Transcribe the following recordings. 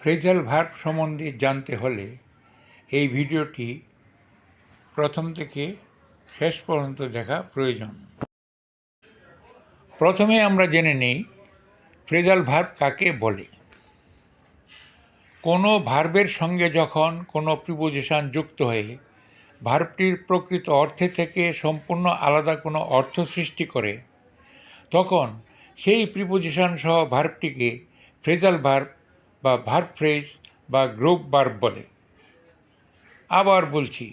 Phrasal verb সম্বন্ধে জানতে হলে এই ভিডিওটি প্রথম থেকে শেষ পর্যন্ত দেখা প্রয়োজন। প্রথমে আমরা জেনে নেই ফ্রেজাল ভার্ব কাকে বলে। কোনো ভার্বের সঙ্গে যখন কোনো প্রিপোজিশন যুক্ত হয়ে ভার্বটির প্রকৃত অর্থে থেকে সম্পূর্ণ আলাদা কোনো অর্থ সৃষ্টি করে, তখন সেই প্রিপোজিশন সহ ভার্বটিকে ফ্রেজাল ভার্ব বা ভার্ব ফ্রেজ বা গ্রুপ ভার্ব বলে। আবার বলছি,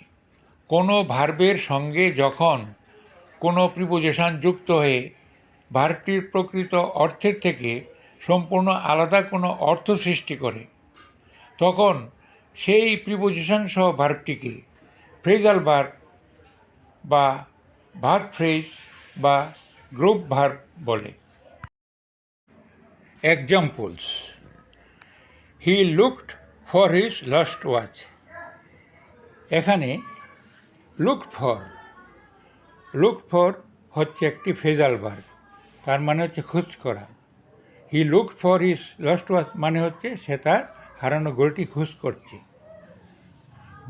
কোনো ভার্বের সঙ্গে যখন কোনো প্রিপোজিশন যুক্ত হয়ে ভার্বটির প্রকৃত অর্থের থেকে সম্পূর্ণ আলাদা কোনো অর্থ সৃষ্টি করে, তখন সেই প্রিপোজিশন সহ ভার্বটিকে ফ্রেজাল ভার্ব বা ভার্ব ফ্রেজ বা গ্রুপ ভার্ব বলে। Examples: he looked for his lost watch. এখানে লুকড ফর হচ্ছে একটি ফ্রেজাল ভার্ব, তার মানে হচ্ছে খোঁজ করা। He looked for his lost watch মানে হচ্ছে সে তার হারানো ঘড়িটি খোঁজ করছে।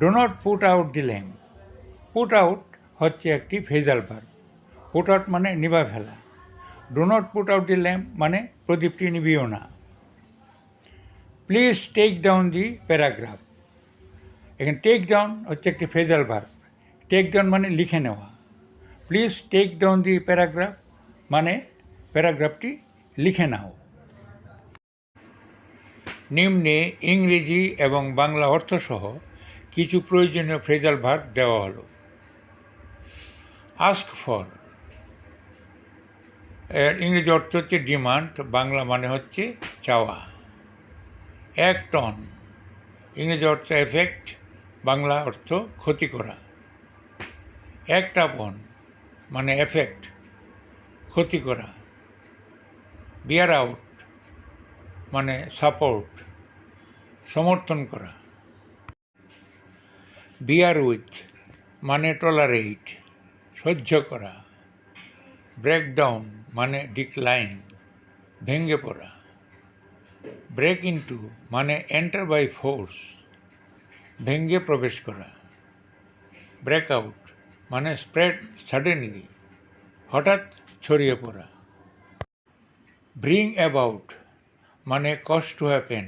Do not put out the lamp. Put out হচ্ছে একটি ফ্রেজাল ভার্ব। পুট আউট মানে নিভা ফেলা। Do not put out the lamp মানে প্রদীপটি নিভিও না। Please take down the paragraph. এখানে টেক ডাউন হচ্ছে একটি ফ্রেজাল ভার্ব। টেক ডাউন মানে লিখে নেওয়া। Please take down the paragraph মানে প্যারাগ্রাফটি লিখে নাও। নিম্নে ইংরেজি এবং বাংলা অর্থসহ কিছু প্রয়োজনীয় ফ্রেজাল ভার্ব দেওয়া হলো। আস্ক ফর এর ইংরেজি অর্থ হচ্ছে ডিমান্ড, বাংলা মানে হচ্ছে চাওয়া। অ্যাক্ট অন ইংরেজি অর্থ এফেক্ট, বাংলা অর্থ ক্ষতি করা। অ্যাক্ট আপন মানে এফেক্ট, ক্ষতি করা। বিয়ার আউট মানে সাপোর্ট, সমর্থন করা। বিয়ার উইথ মানে টলারেট, সহ্য করা। ব্রেকডাউন মানে ডিক্লাইন, ভেঙে পড়া। ব্রেক ইনটু মানে এন্টার বাই ফোর্স, ভেঙে প্রবেশ করা। ব্রেকআউট মানে স্প্রেড সাডেনলি, হঠাৎ ছড়িয়ে পড়া। ব্রিং অ্যাবাউট মানে কজ টু হ্যাপেন,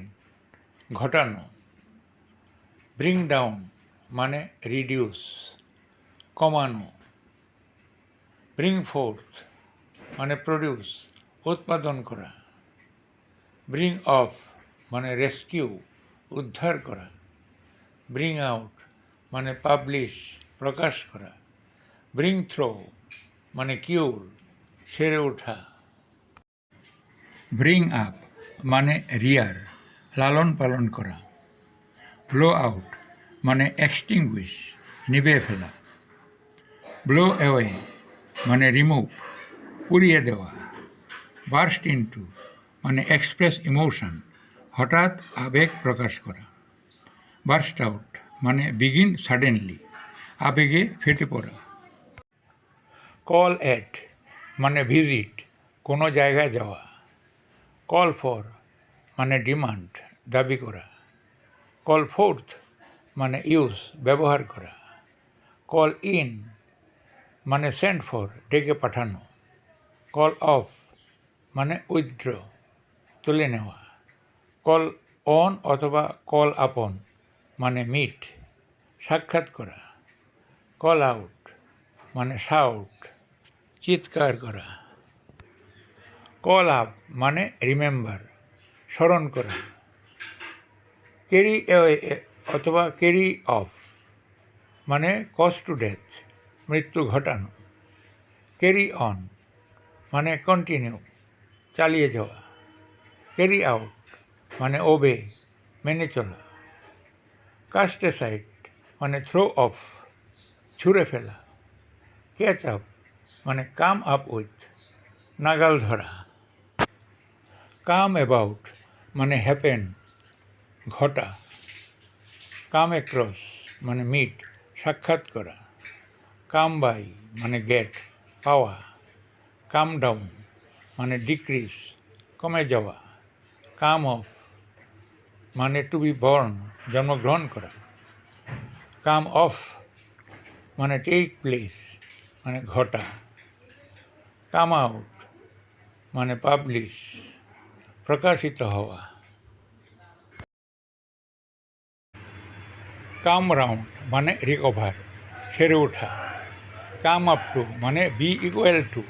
ঘটানো। ব্রিং ডাউন মানে রিডিউস, কমানো। ব্রিং ফোর্থ মানে প্রডিউস, উৎপাদন করা। ব্রিং অফ মানে রেস্কিউ, উদ্ধার করা। ব্রিং আউট মানে পাবলিশ, প্রকাশ করা। ব্রিং থ্রো মানে কিউর, সেরে ওঠা। ব্রিং আপ মানে রিয়ার, লালন পালন করা। ব্লো আউট মানে এক্সটিংগুইশ, নিভে ফেলা। ব্লো অ্যাওয়ে মানে রিমুভ, পুড়িয়ে দেওয়া। বার্স্ট ইনটু মানে এক্সপ্রেস ইমোশন, হঠাৎ আবেগ প্রকাশ করা। বার্স্ট আউট মানে বিগিন সাডেনলি, আবেগে ফেটে পড়া। কল অ্যাট মানে ভিজিট, কোনো জায়গায় যাওয়া। কল ফর মানে ডিমান্ড, দাবি করা। কল ফোর্থ মানে ইউজ, ব্যবহার করা। কল ইন মানে সেন্ড ফর, ডেকে পাঠানো। কল অফ মানে উইথড্র, তুলে নেওয়া। কল অন অথবা কল আপন মানে মিট, সাক্ষাৎ করা। কল আউট মানে শাউট, চিৎকার করা। কল আপ মানে রিমেম্বার, স্মরণ করা। ক্যারি অ্যাওয়ে অথবা ক্যারি অফ মানে কজ টু ডেথ, মৃত্যু ঘটানো। ক্যারি অন মানে কন্টিনিউ, চালিয়ে যাওয়া। ক্যারি আউট মানে ওবে, মেনে চলা। কাস্ট অ্যাসাইড মানে থ্রো অফ, ছুঁড়ে ফেলা। ক্যাচ আপ মানে কাম আপ উইথ, নাগাল ধরা। কাম অ্যাবাউট মানে হ্যাপেন, ঘটা। কাম অ্যাক্রস মানে মিট, সাক্ষাৎ করা। কাম বাই মানে গেট, পাওয়া। কাম ডাউন মানে ডিক্রিজ, কমে যাওয়া। কাম অফ মানে টু বি বর্ন, জন্মগ্রহণ করা। কাম অফ মানে টেক প্লেস, মানে ঘটা। কাম আউট মানে পাবলিশ, প্রকাশিত হওয়া। কাম রাউন্ড মানে রিকভার, সেরে ওঠা। কাম আপ টু মানে বি ইকুয়াল টু,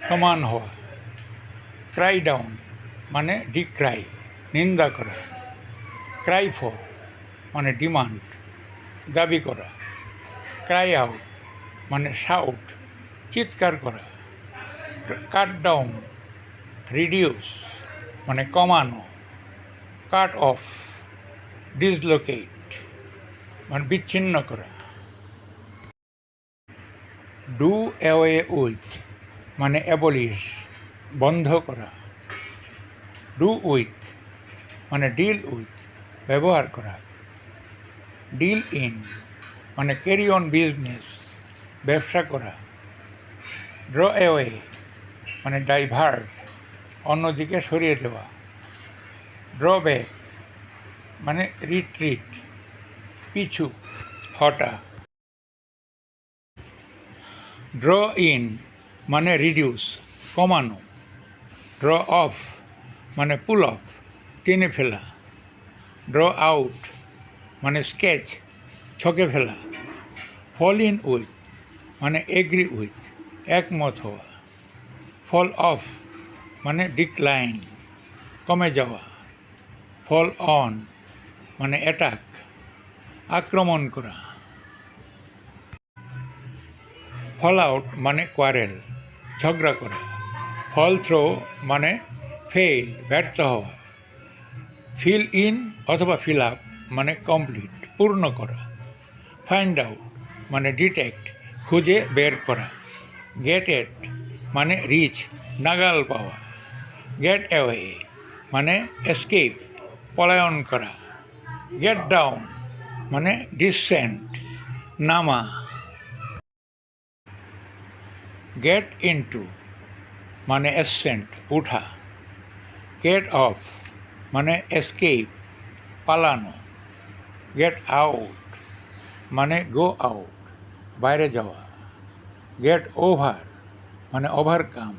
সমান হওয়া। ক্রাই ডাউন মানে ডিক্রাই, নিন্দা করা। ক্রাই ফর মানে ডিমান্ড, দাবি করা। ক্রাই আউট মানে শাউট, চিৎকার করা। কাট ডাউন রিডিউস মানে কমানো। কাট অফ ডিসলোকেট মানে বিচ্ছিন্ন করা। ডু অ্যাওয়ে উইথ মানে অ্যাবলিশ, বন্ধ করা। ডু উইথ মানে ডিল উইথ, ব্যবহার করা। ডিল ইন মানে ক্যারি অন বিজনেস, ব্যবসা করা। ড্র অ্যাওয়ে মানে ডাইভার্ট, অন্যদিকে সরিয়ে দেওয়া। ড্রব্যাক মানে রিট্রিট, পিছু হটা। ড্র ইন মানে রিডিউস, কমানো। ড্র অফ মানে পুল অফ, টেনে ফেলা। ড্র আউট মানে স্কেচ, ছকে ফেলা। ফল ইন উইথ মানে এগ্রি উইথ, একমত হওয়া। ফল অফ মানে ডিক্লাইন, কমে যাওয়া। ফল অন মানে অ্যাটাক, আক্রমণ করা। ফল আউট মানে কোয়ারেল, ঝগড়া করা। ফল থ্রো মানে ফেল, ব্যর্থ হওয়া। ফিল ইন অথবা ফিল আপ মানে কমপ্লিট, পূর্ণ করা। ফাইন্ড আউট মানে ডিটেক্ট, খুঁজে বের করা। গেট এট মানে রিচ, নাগাল পাওয়া। গেট অ্যাওয়ে মানে এসকেপ, পলায়ন করা। গেট ডাউন মানে ডিসেন্ট, নামা। গেট ইনটু মানে অ্যাসেন্ট, উঠা। গেট অফ মানে এসকেপ, পালানো। গেট আউট মানে গো আউট, বাইরে যাওয়া। গেট ওভার মানে ওভারকাম,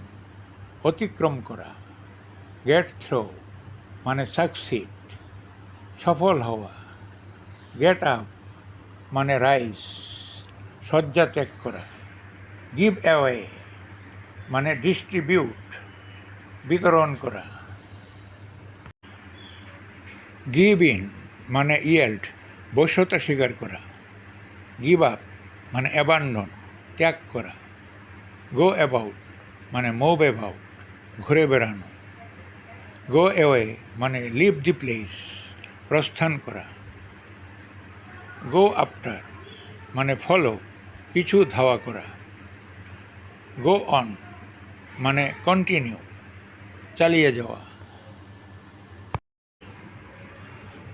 অতিক্রম করা। গেট থ্রো মানে সাকসিড, সফল হওয়া। গেট আপ মানে রাইজ, শয্যা ত্যাগ করা। গিভ অ্যাওয়ে মানে ডিস্ট্রিবিউট, বিতরণ করা। গিভ ইন মানে ইয়েল্ড, বশ্যতা স্বীকার করা। গিভ আপ মানে অ্যাবান্ডন, ত্যাগ করা। গো অ্যাবাউট মানে মুভ অ্যাবাউট, ঘুরে বেড়ানো। গো অ্যাওয়ে মানে লিভ দি প্লেস, প্রস্থান করা। গো আফটার মানে ফলো, পিছু ধাওয়া করা। গো অন মানে কন্টিনিউ, চালিয়ে যাওয়া।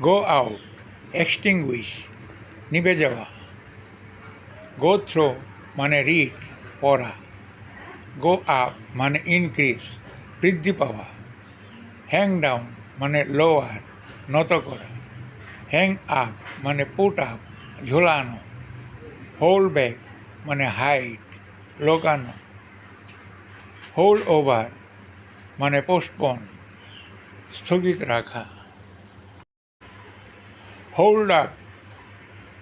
গো আউট এক্সটিংগুইশ, নিভে যাওয়া। গো থ্রো মানে রিড, পড়া। গো আপ মানে ইনক্রিজ, বৃদ্ধি পাওয়া। হ্যাং ডাউন মানে লোয়ার, নত করা। হ্যাং আপ মানে পুট আপ, ঝোলানো। হোল্ড ব্যাক মানে হাইট, লোকানো। হোল্ড ওভার মানে পোস্টপন, স্থগিত রাখা। হোল্ড আপ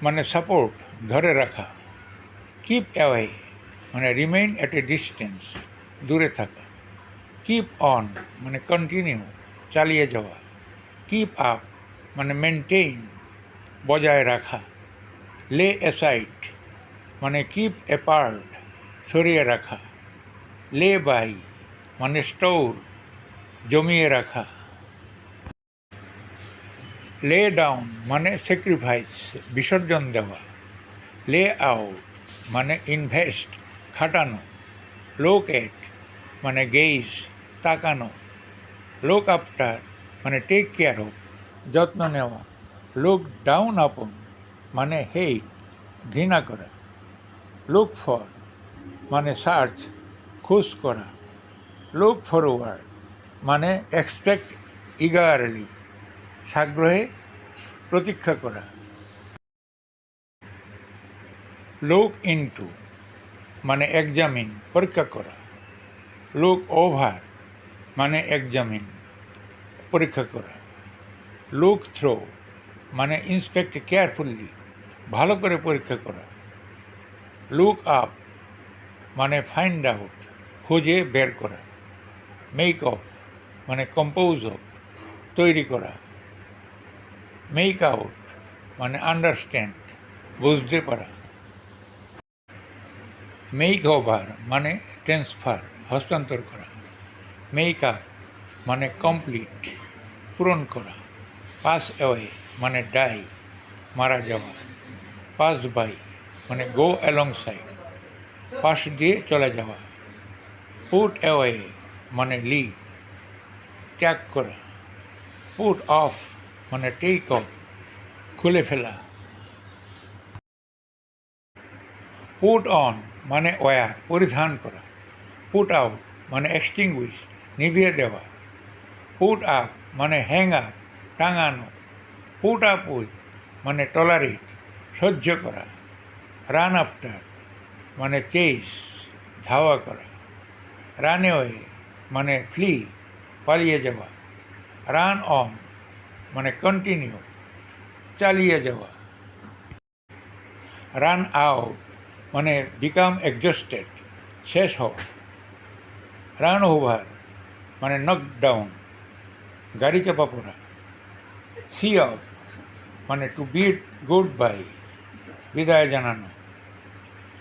মানে সাপোর্ট, ধরে রাখা। কিপ অ্যাওয়ে মানে রিমেইন অ্যাট এ ডিস্টেন্স, দূরে থাকা। কিপ অন মানে কন্টিনিউ, চালিয়ে যাওয়া। কিপ আপ মানে মেনটেইন, বজায় রাখা। লে অ্যাসাইড মানে কিপ অ্যাপার্ট, সরিয়ে রাখা। লে বাই মানে স্টোর, জমিয়ে রাখা। লে ডাউন মানে স্যাক্রিফাইস, বিসর্জন দেওয়া। লে আউট মানে ইনভেস্ট, খাটানো। লোক এট মানে গেইজ, তাকানো। লোক আফটার মানে টেক কেয়ার অফ, যত্ন নেওয়া। লুক ডাউন আপন মানে হেট, ঘৃণা করা। লুক ফর মানে সার্চ, খোঁজ করা। লুক ফরওয়ার্ড মানে এক্সপেক্ট ইগারলি, সাগ্রহে প্রতীক্ষা করা। লুক ইনটু মানে এক্সামিন পরীক্ষা করা। লুক ওভার মানে এক্সামিন পরীক্ষা করা। লুক থ্রো মানে ইন্সপেক্ট কেয়ারফুলি ভালো করে পরীক্ষা করা। লুক আপ মানে ফাইন্ড আউট খুঁজে বের করা। মেক অফ মানে কম্পোজ অফ তৈরি করা। মেক আউট মানে আন্ডারস্ট্যান্ড বুঝতে পারা। মেক ওভার মানে ট্রান্সফার হস্তান্তর করা। মেক আপ মানে কমপ্লিট পূরণ করা। পাস অ্যাওয়ে মানে ডাই মারা যাওয়া। পাস বাই মানে গো অ্যালং সাইড পাশ দিয়ে চলে যাওয়া। পুট অ্যাওয়ে মানে লিভ ত্যাগ করা। পুট অফ মানে টেক অফ খুলে ফেলা। পুট অন মানে ওয়্যার পরিধান করা। পুট আউট মানে এক্সটিংগুইশ নিভিয়ে দেওয়া। পুট আপ মানে হ্যাং আপ টাঙানো। পুট আপ উইথ মানে টলারেট সহ্য করা। রান আফটার মানে চেস ধাওয়া করা। রান অ্যাওয়ে মানে ফ্লি পালিয়ে যাওয়া। রান অন মানে কন্টিনিউ চালিয়ে যাওয়া। রান আউট মানে বিকাম এক্সস্টেড শেষ হওয়া। রান ওভার মানে নক ডাউন গাড়ি চাপা পড়া। সি অফ মানে টু বিড গুড বাই বিদায় জানানো।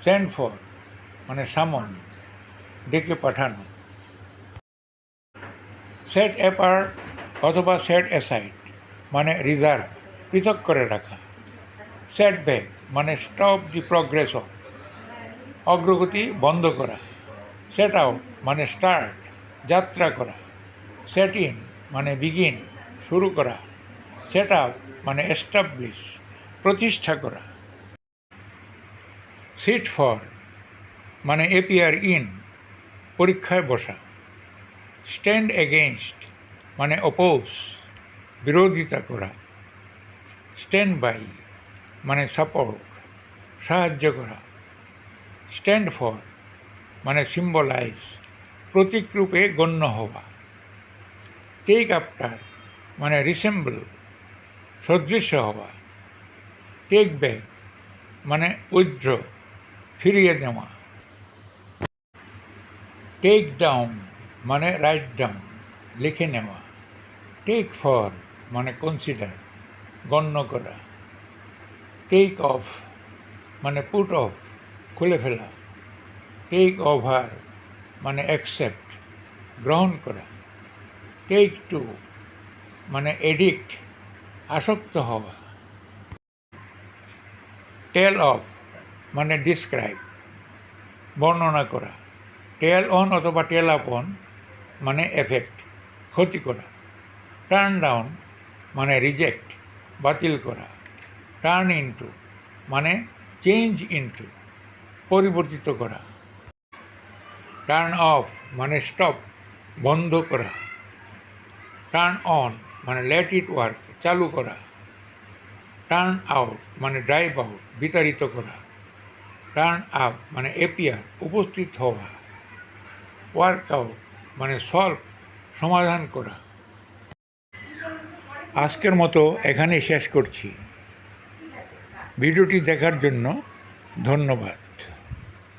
সেন্ড ফর মানে সামন ডেকে পাঠানো। সেট অ্যাপার্ট অথবা সেট অ্যাসাইড মানে রিজার্ভ পৃথক করে রাখা। সেট ব্যাক মানে স্টপ দি প্রগ্রেস অফ অগ্রগতি বন্ধ করা। সেট আউট মানে স্টার্ট যাত্রা করা। সেট ইন মানে বিগিন শুরু করা। সেট আপ মানে এস্টাবলিশ প্রতিষ্ঠা করা। সিট ফর মানে এপিয়ার ইন পরীক্ষায় বসা। স্ট্যান্ড এগেইনস্ট মানে অপোজ বিরোধিতা করা। স্ট্যান্ড বাই মানে সাপোর্ট সাহায্য করা। স্ট্যান্ড ফর মানে সিম্বলাইজ প্রতীকরূপে গণ্য হওয়া। টেক আফটার মানে রিসেম্বল সদৃশ্য হওয়া। টেক ব্যাক মানে উইথড্র ফিরিয়ে নেওয়া। টেক ডাউন মানে রাইট ডাউন লিখে নেওয়া। টেক ফর মানে কনসিডার গণ্য করা। টেক অফ মানে পুট অফ খুলে ফেলা। টেক ওভার মানে অ্যাকসেপ্ট গ্রহণ করা। টেক টু মানে এডিক্ট আসক্ত হওয়া। টেল অফ মানে ডিসক্রাইব বর্ণনা করা। টেল অন অথবা টেল আপ অন মানে এফেক্ট ক্ষতি করা। টার্ন ডাউন মানে রিজেক্ট বাতিল করা। টার্ন ইনটু মানে চেঞ্জ ইনটু পরিবর্তিত করা। টার্ন অফ মানে স্টপ বন্ধ করা। টার্ন অন মানে লেট ইট ওয়ার্ক চালু করা। টার্ন আউট মানে ড্রাইভ আউট বিতাড়িত করা। টার্ন আপ মানে এপিয়ার উপস্থিত হওয়া। ওয়ার্ক আউট মানে সলভ সমাধান করা। আজকের মতো এখানেই শেষ করছি। ভিডিওটি দেখার জন্য ধন্যবাদ।